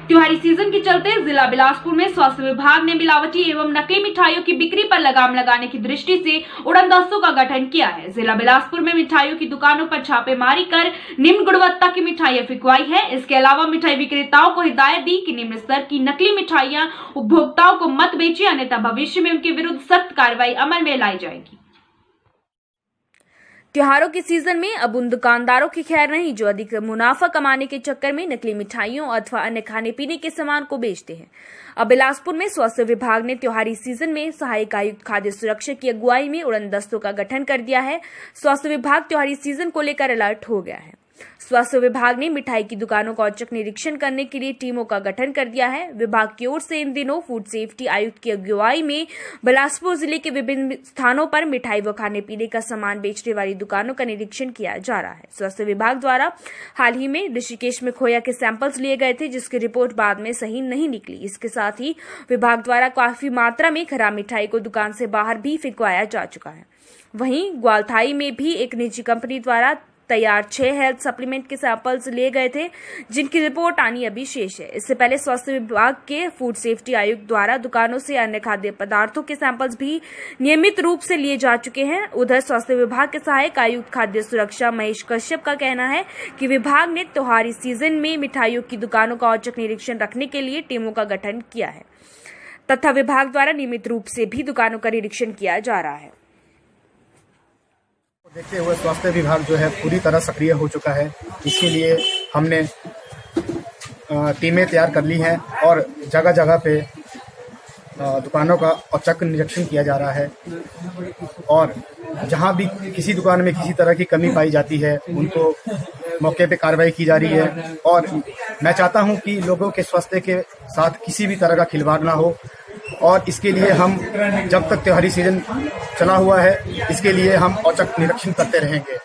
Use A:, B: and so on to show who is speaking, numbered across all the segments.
A: त्योहारी सीजन के चलते जिला बिलासपुर में स्वास्थ्य विभाग ने मिलावटी एवं नकली मिठाइयों की बिक्री पर लगाम लगाने की दृष्टि से उड़नदस्तों का गठन किया है। जिला बिलासपुर में मिठाइयों की दुकानों पर छापेमारी कर निम्न गुणवत्ता की मिठाइयां बिकवाई है। इसके अलावा मिठाई विक्रेताओं को हिदायत दी कि निम्न स्तर की नकली मिठाइयां उपभोक्ताओं को मत बेचे, अन्यथा भविष्य में उनके विरुद्ध सख्त कार्रवाई अमल में लाई जाएगी। त्योहारों के सीजन में अब उन दुकानदारों की खैर नहीं जो अधिक मुनाफा कमाने के चक्कर में नकली मिठाइयों अथवा अन्य खाने पीने के सामान को बेचते हैं। अब बिलासपुर में स्वास्थ्य विभाग ने त्योहारी सीजन में सहायक आयुक्त खाद्य सुरक्षा की अगुवाई में उड़नदस्तों का गठन कर दिया है। स्वास्थ्य विभाग त्योहारी सीजन को लेकर अलर्ट हो गया है। स्वास्थ्य विभाग ने मिठाई की दुकानों का औचक निरीक्षण करने के लिए टीमों का गठन कर दिया है। विभाग की ओर से इन दिनों फूड सेफ्टी आयुक्त की अगुवाई में बिलासपुर जिले के विभिन्न स्थानों पर मिठाई व खाने पीने का सामान बेचने वाली दुकानों का निरीक्षण किया जा रहा है। स्वास्थ्य विभाग द्वारा हाल ही में ऋषिकेश में खोया के सैंपल्स लिए गए थे, जिसकी रिपोर्ट बाद में सही नहीं निकली। इसके साथ ही विभाग द्वारा काफी मात्रा में खराब मिठाई को दुकान से बाहर भी फेंकवाया जा चुका है। वहीं ग्वालथाई में भी एक निजी कंपनी द्वारा तैयार 6 हेल्थ सप्लीमेंट के सैंपल्स लिए गए थे, जिनकी रिपोर्ट आनी अभी शेष है। इससे पहले स्वास्थ्य विभाग के फूड सेफ्टी आयुक्त द्वारा दुकानों से अन्य खाद्य पदार्थों के सैंपल्स भी नियमित रूप से लिए जा चुके हैं। उधर स्वास्थ्य विभाग के सहायक आयुक्त खाद्य सुरक्षा महेश कश्यप का कहना है कि विभाग ने त्योहारी सीजन में मिठाइयों की दुकानों का औचक निरीक्षण रखने के लिए टीमों का गठन किया है तथा विभाग द्वारा नियमित रूप से भी दुकानों का निरीक्षण किया जा रहा है।
B: देखते हुए स्वास्थ्य विभाग जो है पूरी तरह सक्रिय हो चुका है। इसके लिए हमने टीमें तैयार कर ली हैं और जगह जगह पे दुकानों का औचक निरीक्षण किया जा रहा है और जहां भी किसी दुकान में किसी तरह की कमी पाई जाती है उनको मौके पे कार्रवाई की जा रही है। और मैं चाहता हूं कि लोगों के स्वास्थ्य के साथ किसी भी तरह का खिलवाड़ ना हो और इसके लिए हम जब तक त्योहारी सीजन चला हुआ है इसके लिए हम औचक निरीक्षण करते रहेंगे।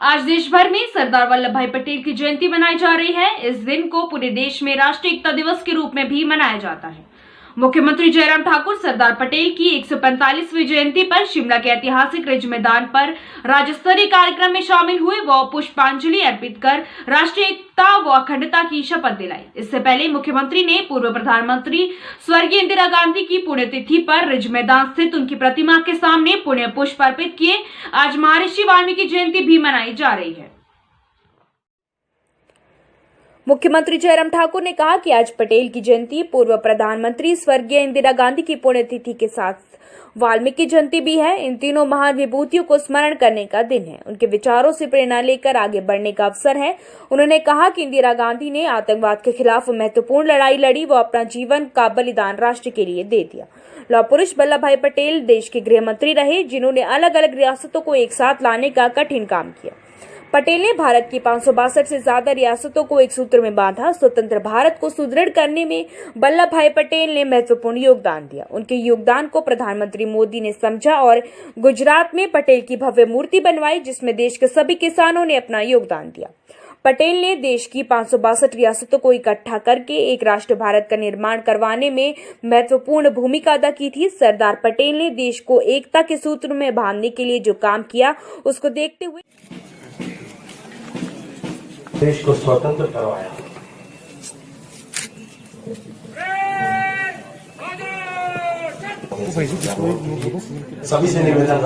A: आज देश भर में सरदार वल्लभ भाई पटेल की जयंती मनाई जा रही है। इस दिन को पूरे देश में राष्ट्रीय एकता दिवस के रूप में भी मनाया जाता है। मुख्यमंत्री जयराम ठाकुर सरदार पटेल की 145वीं जयंती पर शिमला के ऐतिहासिक रिज मैदान पर राज्य स्तरीय कार्यक्रम में शामिल हुए व पुष्पांजलि अर्पित कर राष्ट्रीय एकता व अखंडता की शपथ दिलाई। इससे पहले मुख्यमंत्री ने पूर्व प्रधानमंत्री स्वर्गीय इंदिरा गांधी की पुण्यतिथि पर रिज मैदान स्थित उनकी प्रतिमा के सामने पुण्य पुष्प अर्पित किए। आज महर्षि वाल्मीकि जयंती भी मनाई जा रही है। मुख्यमंत्री जयराम ठाकुर ने कहा कि आज पटेल की जयंती पूर्व प्रधानमंत्री स्वर्गीय इंदिरा गांधी की पुण्यतिथि के साथ वाल्मीकि जयंती भी है। इन तीनों महान विभूतियों को स्मरण करने का दिन है। उनके विचारों से प्रेरणा लेकर आगे बढ़ने का अवसर है। उन्होंने कहा कि इंदिरा गांधी ने आतंकवाद के खिलाफ महत्वपूर्ण लड़ाई लड़ी व अपना जीवन का बलिदान राष्ट्र के लिए दे दिया। लौह पुरुष वल्लभ भाई पटेल देश के गृह मंत्री रहे, जिन्होंने अलग अलग रियासतों को एक साथ लाने का कठिन काम किया। पटेल ने भारत की 562 से ज्यादा रियासतों को एक सूत्र में बांधा। स्वतंत्र भारत को सुदृढ़ करने में वल्लभ भाई पटेल ने महत्वपूर्ण योगदान दिया। उनके योगदान को प्रधानमंत्री मोदी ने समझा और गुजरात में पटेल की भव्य मूर्ति बनवाई, जिसमें देश के सभी किसानों ने अपना योगदान दिया। पटेल ने देश की 562 रियासतों को इकट्ठा करके एक राष्ट्र भारत का निर्माण करवाने में महत्वपूर्ण भूमिका अदा की थी। सरदार पटेल ने देश को एकता के सूत्र में बांधने के लिए जो काम किया, उसको देखते हुए
C: देश को स्वतंत्र करवाया। सभी से निवेदन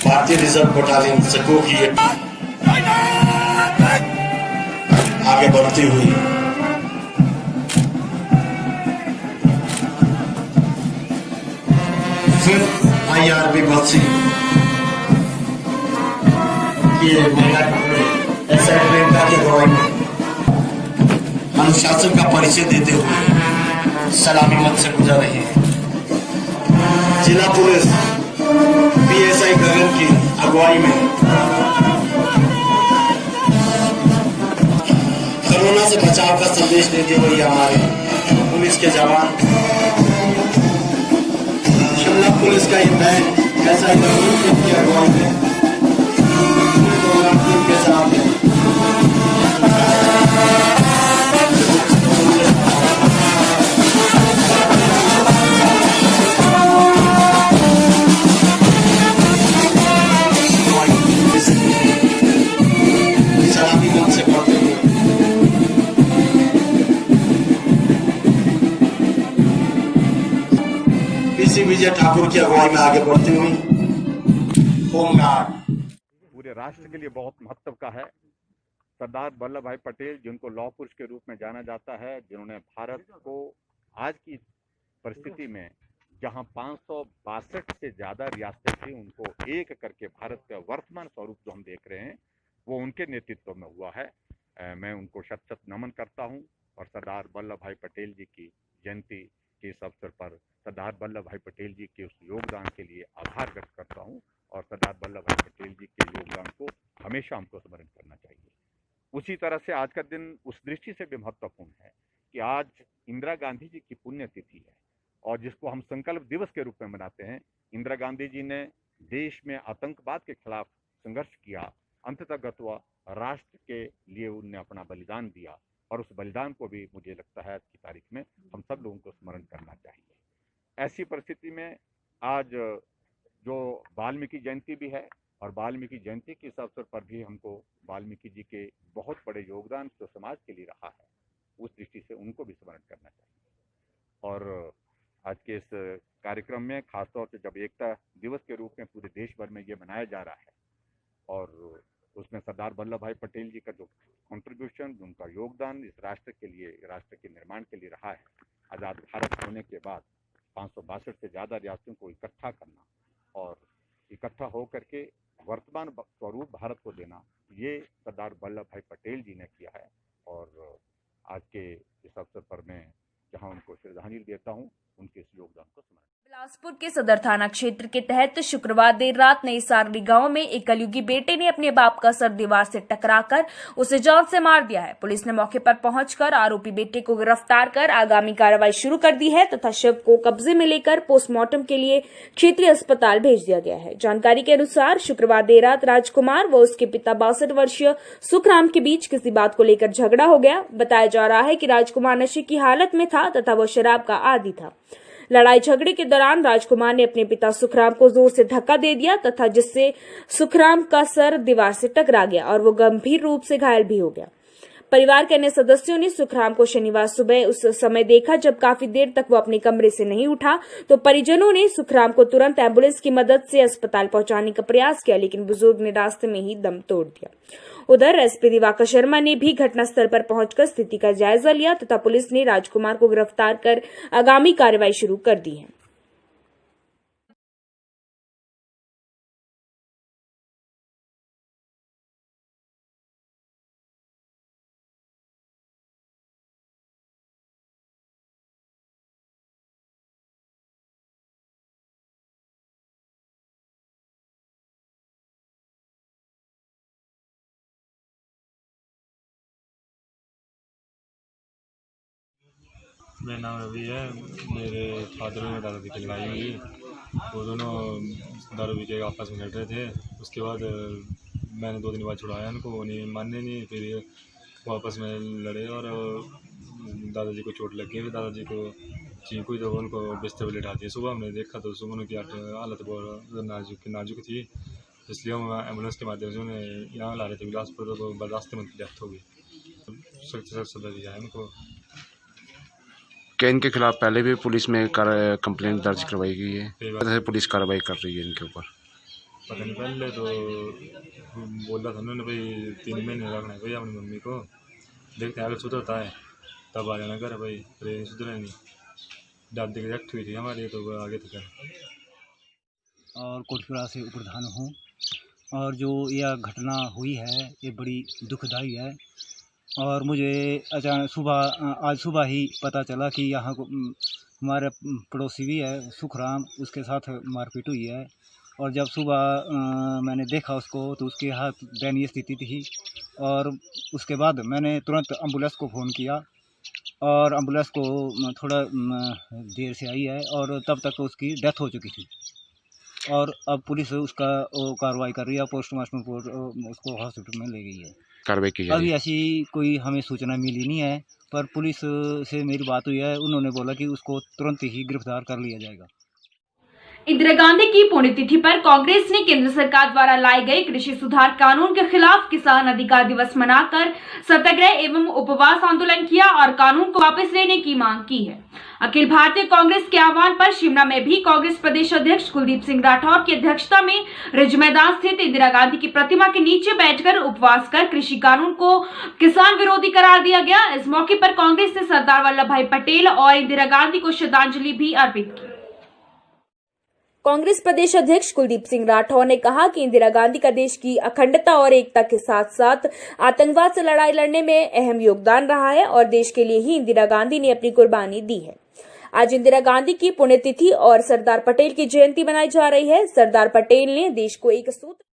C: भारतीय रिजर्व बटालियन सको की आगे बढ़ती हुई फिर IRB बत्सी ये महिला की अगुवाई में अनुशासन का परिचय देते हुए सलामी मंच से गुजर रही है। जिला पुलिस PSI गगन की अगुवाई में कोरोना से बचाव का संदेश देते हुए हमारे पुलिस के जवान, शिमला पुलिस का ये बैंड SI गगन की अगुवाई में प्रोग्राम के साथ दिग्विजय ठाकुर की अगुवाई में आगे बढ़ते हुए होमगार्ड
D: पूरे राष्ट्र के लिए बहुत महत्व का है। सरदार वल्लभ भाई पटेल, जिनको लौह पुरुष के रूप में जाना जाता है, जिन्होंने भारत को आज की परिस्थिति में जहां 562 से ज़्यादा रियासतें थी, उनको एक करके भारत का वर्तमान स्वरूप जो हम देख रहे हैं वो उनके नेतृत्व में हुआ है। मैं उनको शत शत नमन करता हूं और सरदार वल्लभ भाई पटेल जी की जयंती के इस अवसर पर सरदार वल्लभ भाई पटेल जी के उस योगदान के लिए आभार व्यक्त करता हूं और सरदार वल्लभ भाई पटेल जी के योगदान को हमेशा हमको स्मरण करना चाहिए। उसी तरह से आज का दिन उस दृष्टि से भी महत्वपूर्ण है कि आज इंदिरा गांधी जी की पुण्यतिथि है और जिसको हम संकल्प दिवस के रूप में मनाते हैं। इंदिरा गांधी जी ने देश में आतंकवाद के खिलाफ संघर्ष किया, अंततः राष्ट्र के लिए उन्होंने अपना बलिदान दिया और उस बलिदान को भी मुझे लगता है आज की तारीख में हम सब लोगों को स्मरण करना चाहिए। ऐसी परिस्थिति में आज जो वाल्मीकि जयंती भी है और वाल्मीकि जयंती के इस अवसर पर भी हमको वाल्मीकि जी के बहुत बड़े योगदान जो समाज के लिए रहा है, उस दृष्टि से उनको भी स्मरण करना चाहिए। और आज के इस कार्यक्रम में खासतौर से जब एकता दिवस के रूप में पूरे देश भर में ये मनाया जा रहा है और उसमें सरदार वल्लभ भाई पटेल जी का जो कंट्रीब्यूशन, उनका योगदान इस राष्ट्र के लिए, राष्ट्र के निर्माण के लिए रहा है। आज़ाद भारत होने के बाद 562 से ज़्यादा रियासतों को इकट्ठा करना और इकट्ठा हो करके वर्तमान स्वरूप भारत को देना, ये सरदार वल्लभ भाई पटेल जी ने किया है। और आज के इस अवसर पर मैं जहां उनको श्रद्धांजलि देता हूं, उनके इस योगदान को स्मरण।
A: बिलासपुर के सदर थाना क्षेत्र के तहत शुक्रवार देर रात नई सारली गांव में एक कलयुगी बेटे ने अपने बाप का सर दीवार से टकराकर उसे जान से मार दिया है। पुलिस ने मौके पर पहुंचकर आरोपी बेटे को गिरफ्तार कर आगामी कार्रवाई शुरू कर दी है तथा शव को कब्जे में लेकर पोस्टमार्टम के लिए क्षेत्रीय अस्पताल भेज दिया गया है। जानकारी के अनुसार शुक्रवार देर रात राजकुमार व उसके पिता 62 वर्षीय सुखराम के बीच किसी बात को लेकर झगड़ा हो गया। बताया जा रहा है कि राजकुमार नशे की हालत में था तथा वह शराब का आदी था। लड़ाई झगड़े के दौरान राजकुमार ने अपने पिता सुखराम को जोर से धक्का दे दिया तथा जिससे सुखराम का सर दीवार से टकरा गया और वो गंभीर रूप से घायल भी हो गया। परिवार के अन्य सदस्यों ने सुखराम को शनिवार सुबह उस समय देखा जब काफी देर तक वो अपने कमरे से नहीं उठा, तो परिजनों ने सुखराम को तुरंत एम्बुलेंस की मदद से अस्पताल पहुंचाने का प्रयास किया, लेकिन बुजुर्ग ने रास्ते में ही दम तोड़ दिया। उधर एसपी दिवाकर शर्मा ने भी घटनास्थल पर पहुंचकर स्थिति का जायजा लिया तथा पुलिस ने राजकुमार को गिरफ्तार कर आगामी कार्रवाई शुरू कर दी है।
E: मेरा नाम रवि है। मेरे फादर और दादाजी की लड़ाई हुई, वो दोनों दारू पी के आपस में लड़ रहे थे। उसके बाद मैंने 2 दिन बाद छुड़ाया उनको, उन्हें मानने नहीं, फिर वो आपस में लड़े और दादाजी को चोट लग गई। फिर दादाजी को चीख हुई तो उनको बिस्तर पर लिटा दिया। सुबह हमने देखा तो सुबह उनकी हालत बहुत नाजुक थी, इसलिए हम एम्बुलेंस के माध्यम से उन्हें यहाँ ला रहे थे बिलासपुर, तो रास्ते में उनकी डेथ हो गई। सख्त से सख्त सजा दिया है उनको।
F: क्या इनके खिलाफ पहले भी पुलिस में कंप्लेंट दर्ज करवाई गई है? पुलिस कार्रवाई कर रही है इनके ऊपर?
E: पता नहीं, पहले तो बोला था उन्होंने भाई 3 महीने रखना है भाई अपनी मम्मी को, देखते हैं अगर सुधरता है तब आ जाना घर भाई, फिर सुधरा नहीं। दादी की डेथ हुई थी हमारी, तो आगे तक है।
G: और कोटपुरा से प्रधान हूँ और जो यह घटना हुई है ये बड़ी दुखदाई है और मुझे अचानक आज सुबह ही पता चला कि यहाँ को हमारे पड़ोसी भी है सुखराम, उसके साथ मारपीट हुई है। और जब सुबह मैंने देखा उसको तो उसके हाथ दयनीय स्थिति थी और उसके बाद मैंने तुरंत एम्बुलेंस को फ़ोन किया और एम्बुलेंस को थोड़ा देर से आई है और तब तक उसकी डेथ हो चुकी थी और अब पुलिस उसका कार्रवाई कर रही है, पोस्टमार्टम रिपोर्ट उसको हॉस्पिटल में ले गई है।
F: कार्रवाई की
G: अभी ऐसी कोई हमें सूचना मिली नहीं है, पर पुलिस से मेरी बात हुई है, उन्होंने बोला कि उसको तुरंत ही गिरफ्तार कर लिया जाएगा।
A: इंदिरा गांधी की पुण्यतिथि पर कांग्रेस ने केंद्र सरकार द्वारा लाए गए कृषि सुधार कानून के खिलाफ किसान अधिकार दिवस मनाकर सत्याग्रह एवं उपवास आंदोलन किया और कानून को वापस लेने की मांग की है। अखिल भारतीय कांग्रेस के आह्वान पर शिमला में भी कांग्रेस प्रदेश अध्यक्ष कुलदीप सिंह राठौर की अध्यक्षता में रिज मैदान स्थित इंदिरा गांधी की प्रतिमा के नीचे बैठकर उपवास कर कृषि कानून को किसान विरोधी करार दिया गया। इस मौके पर कांग्रेस ने सरदार वल्लभ भाई पटेल और इंदिरा गांधी को श्रद्धांजलि भी अर्पित की। कांग्रेस प्रदेश अध्यक्ष कुलदीप सिंह राठौर ने कहा कि इंदिरा गांधी का देश की अखंडता और एकता के साथ साथ आतंकवाद से लड़ाई लड़ने में अहम योगदान रहा है और देश के लिए ही इंदिरा गांधी ने अपनी कुर्बानी दी है। आज इंदिरा गांधी की पुण्यतिथि और सरदार पटेल की जयंती मनाई जा रही है। सरदार पटेल ने देश को एक सूत्र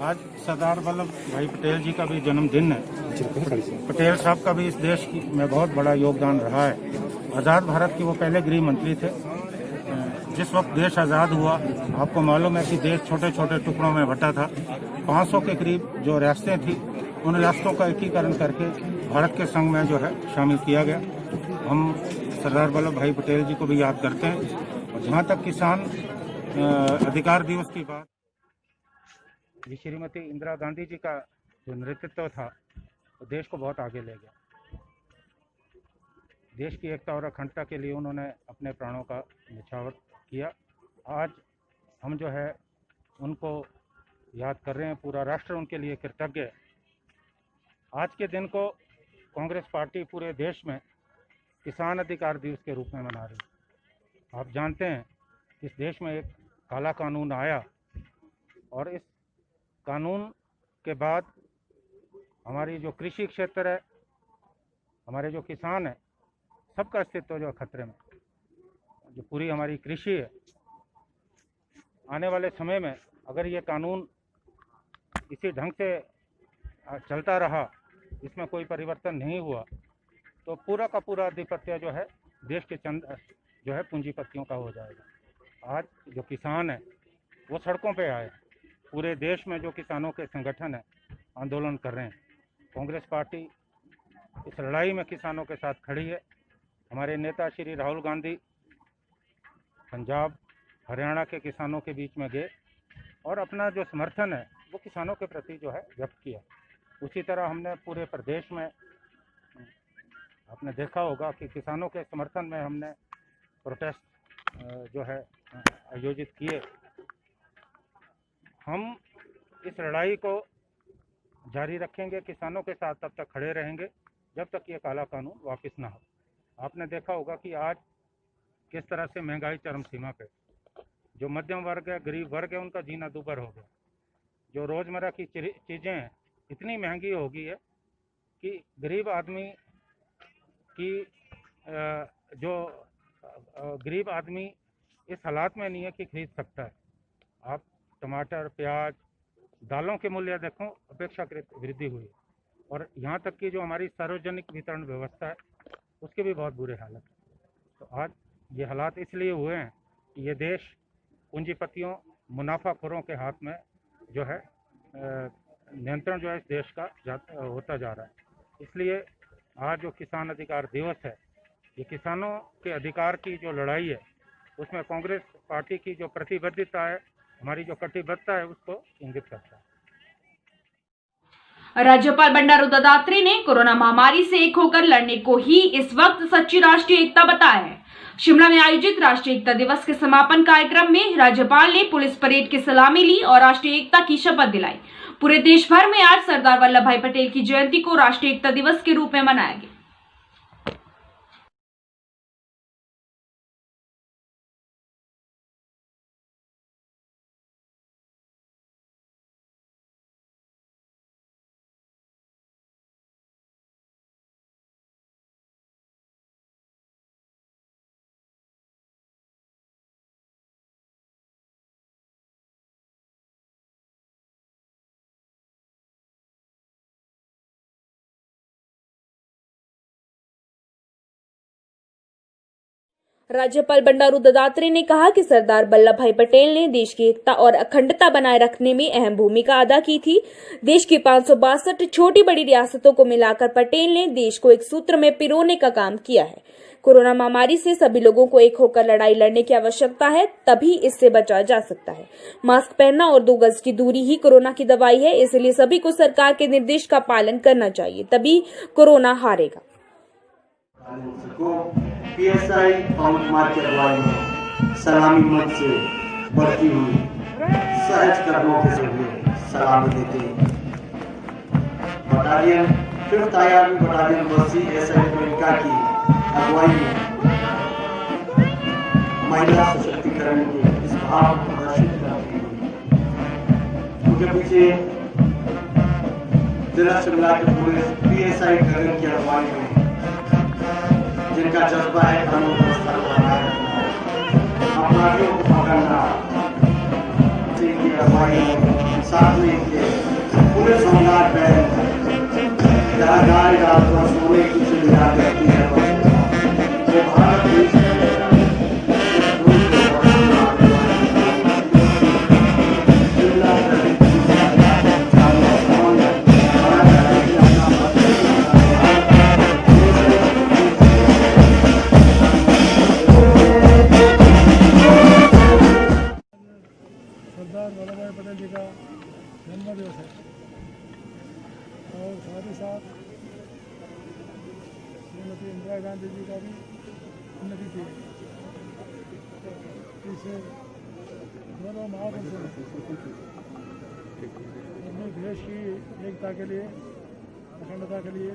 H: आज सरदार वल्लभ भाई पटेल जी का भी जन्मदिन है। पटेल साहब का भी इस देश में बहुत बड़ा योगदान रहा है। आज़ाद भारत के वो पहले गृह मंत्री थे। जिस वक्त देश आज़ाद हुआ, आपको मालूम है कि देश छोटे छोटे टुकड़ों में बटा था। 500 के करीब जो रियासतें थी, उन रियासतों का एकीकरण करके भारत के संग में जो है शामिल किया गया। हम सरदार वल्लभ भाई पटेल जी को भी याद करते हैं। और जहाँ तक किसान अधिकार दिवस की बात, ये श्रीमती इंदिरा गांधी जी का जो नेतृत्व था वो देश को बहुत आगे ले गया। देश की एकता और अखंडता के लिए उन्होंने अपने प्राणों का न्यौछावर किया। आज हम जो है उनको याद कर रहे हैं। पूरा राष्ट्र उनके लिए कृतज्ञ है। आज के दिन को कांग्रेस पार्टी पूरे देश में किसान अधिकार दिवस के रूप में मना रही है। आप जानते हैं इस देश में एक काला कानून आया और इस कानून के बाद हमारी जो कृषि क्षेत्र है, हमारे जो किसान हैं, सबका अस्तित्व जो खतरे में, जो पूरी हमारी कृषि है। आने वाले समय में अगर ये कानून इसी ढंग से चलता रहा, इसमें कोई परिवर्तन नहीं हुआ, तो पूरा का पूरा आधिपत्य जो है देश के चंद जो है पूंजीपतियों का हो जाएगा। आज जो किसान है वो सड़कों पे आए। पूरे देश में जो किसानों के संगठन है आंदोलन कर रहे हैं। कांग्रेस पार्टी इस लड़ाई में किसानों के साथ खड़ी है। हमारे नेता श्री राहुल गांधी पंजाब, हरियाणा के किसानों के बीच में गए और अपना जो समर्थन है वो किसानों के प्रति जो है व्यक्त किया। उसी तरह हमने पूरे प्रदेश में, आपने देखा होगा कि किसानों के समर्थन में हमने प्रोटेस्ट जो है आयोजित किए। हम इस लड़ाई को जारी रखेंगे, किसानों के साथ तब तक खड़े रहेंगे जब तक ये काला कानून वापस ना हो। आपने देखा होगा कि आज किस तरह से महंगाई चरम सीमा पे, जो मध्यम वर्ग है, गरीब वर्ग है, उनका जीना दूभर हो गया। जो रोज़मर्रा की चीज़ें हैं इतनी महंगी हो गई है कि गरीब आदमी की जो गरीब आदमी इस हालात में नहीं है कि खरीद सकता है। आप टमाटर, प्याज, दालों के मूल्य देखो, अपेक्षाकृत वृद्धि हुई है। और यहाँ तक कि जो हमारी सार्वजनिक वितरण व्यवस्था है उसके भी बहुत बुरे हालत है। तो आज ये हालात इसलिए हुए हैं कि ये देश पूंजीपतियों, मुनाफाखोरों के हाथ में जो है नियंत्रण जो है इस देश का होता जा रहा है। इसलिए आज जो किसान अधिकार दिवस है, ये किसानों के अधिकार की जो लड़ाई है उसमें कांग्रेस पार्टी की जो प्रतिबद्धता है, हमारी जो कटिबद्धता है, उसको इंगित करता है।
A: राज्यपाल बंडारू दत्तात्रेय ने कोरोना महामारी से एक होकर लड़ने को ही इस वक्त सच्ची राष्ट्रीय एकता बताया है। शिमला में आयोजित राष्ट्रीय एकता दिवस के समापन कार्यक्रम में राज्यपाल ने पुलिस परेड की सलामी ली और राष्ट्रीय एकता की शपथ दिलाई। पूरे देश भर में आज सरदार वल्लभ भाई पटेल की जयंती को राष्ट्रीय एकता दिवस के रूप में मनाया गया। राज्यपाल बंडारू दत्तात्रेय ने कहा कि सरदार वल्लभ भाई पटेल ने देश की एकता और अखंडता बनाए रखने में अहम भूमिका अदा की थी। देश की 562 छोटी बड़ी रियासतों को मिलाकर पटेल ने देश को एक सूत्र में पिरोने का काम किया है। कोरोना महामारी से सभी लोगों को एक होकर लड़ाई लड़ने की आवश्यकता है, तभी इससे बचा जा सकता है। मास्क पहनना और 2 गज की दूरी ही कोरोना की दवाई है, इसलिए सभी को सरकार के निर्देश का पालन करना चाहिए, तभी कोरोना हारेगा।
C: पीएसआई पवन कुमार की अगुवाई में सलामी मंच से बढ़ती हुई सहज कदमों के जरिए सलामी देते बटालियन 5th आर्मी बटालियन बस्ती एसआई अमेरिका की अगुवाई में महिला सशक्तिकरण के इस भाव को प्रदर्शित करती हुई उनके पीछे जिला शिमला के पुलिस पीएसआई गगन की अगुवाई में जिनका जज्बा है कानून व्यवस्था को बनाए रखना, अपराधियों को पकड़ना, इनकी अगुवाई में साथ में इनके पुलिस होमगार्ड में गाय रात को सोने की सुविधा करती है वो भारत देश
I: सरदार वल्लभ भाई पटेल जी का जन्म दिवस है और साथ ही साथ श्रीमती इंदिरा गांधी जी का भी उन्नति थी। इसे दोनों महापुरुषों अपने देश की एकता के लिए, अखंडता के लिए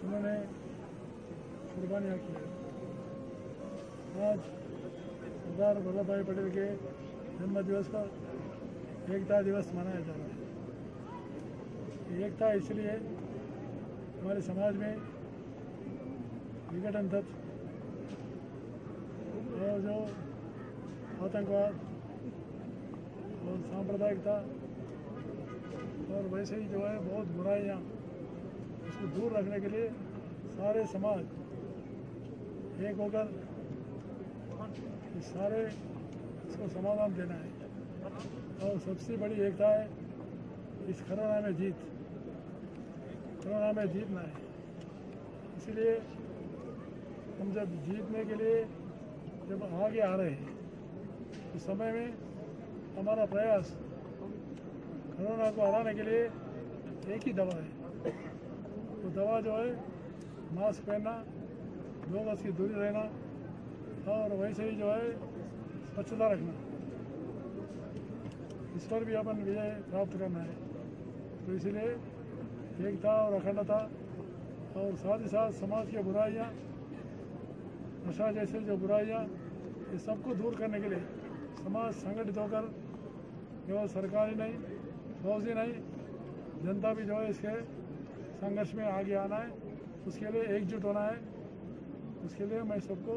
I: उन्होंने कुर्बानियाँ की। आज सरदार वल्लभ भाई पटेल के जन्म दिवस पर एकता दिवस मनाया जा रहा है। एकता इसलिए हमारे समाज में विघटन तत्व और जो आतंकवाद और सांप्रदायिकता और वैसे ही जो है बहुत बुराइयाँ, उसको दूर रखने के लिए सारे समाज एक होकर सारे इसको समाधान देना है। और सबसे बड़ी एकता है इस कोरोना में जीतना है। इसलिए हम जब जीतने के लिए जब आगे आ रहे हैं उस समय में हमारा प्रयास कोरोना को हराने के लिए एक ही दवा है। वो दवा जो है मास्क पहनना, 2 गज की दूरी रहना और वैसे ही जो है स्वच्छता रखना। इस पर भी अपन विजय प्राप्त करना है। तो इसलिए एकता और अखंडता और साथ ही साथ समाज की बुराइयाँ, नशा जैसे जो बुराइयाँ, ये सबको दूर करने के लिए समाज संगठित होकर केवल सरकारी नहीं, फौजी नहीं, जनता भी जो है इसके संघर्ष में आगे आना है। उसके लिए एकजुट होना है। उसके लिए मैं सबको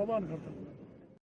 I: आह्वान करता हूँ।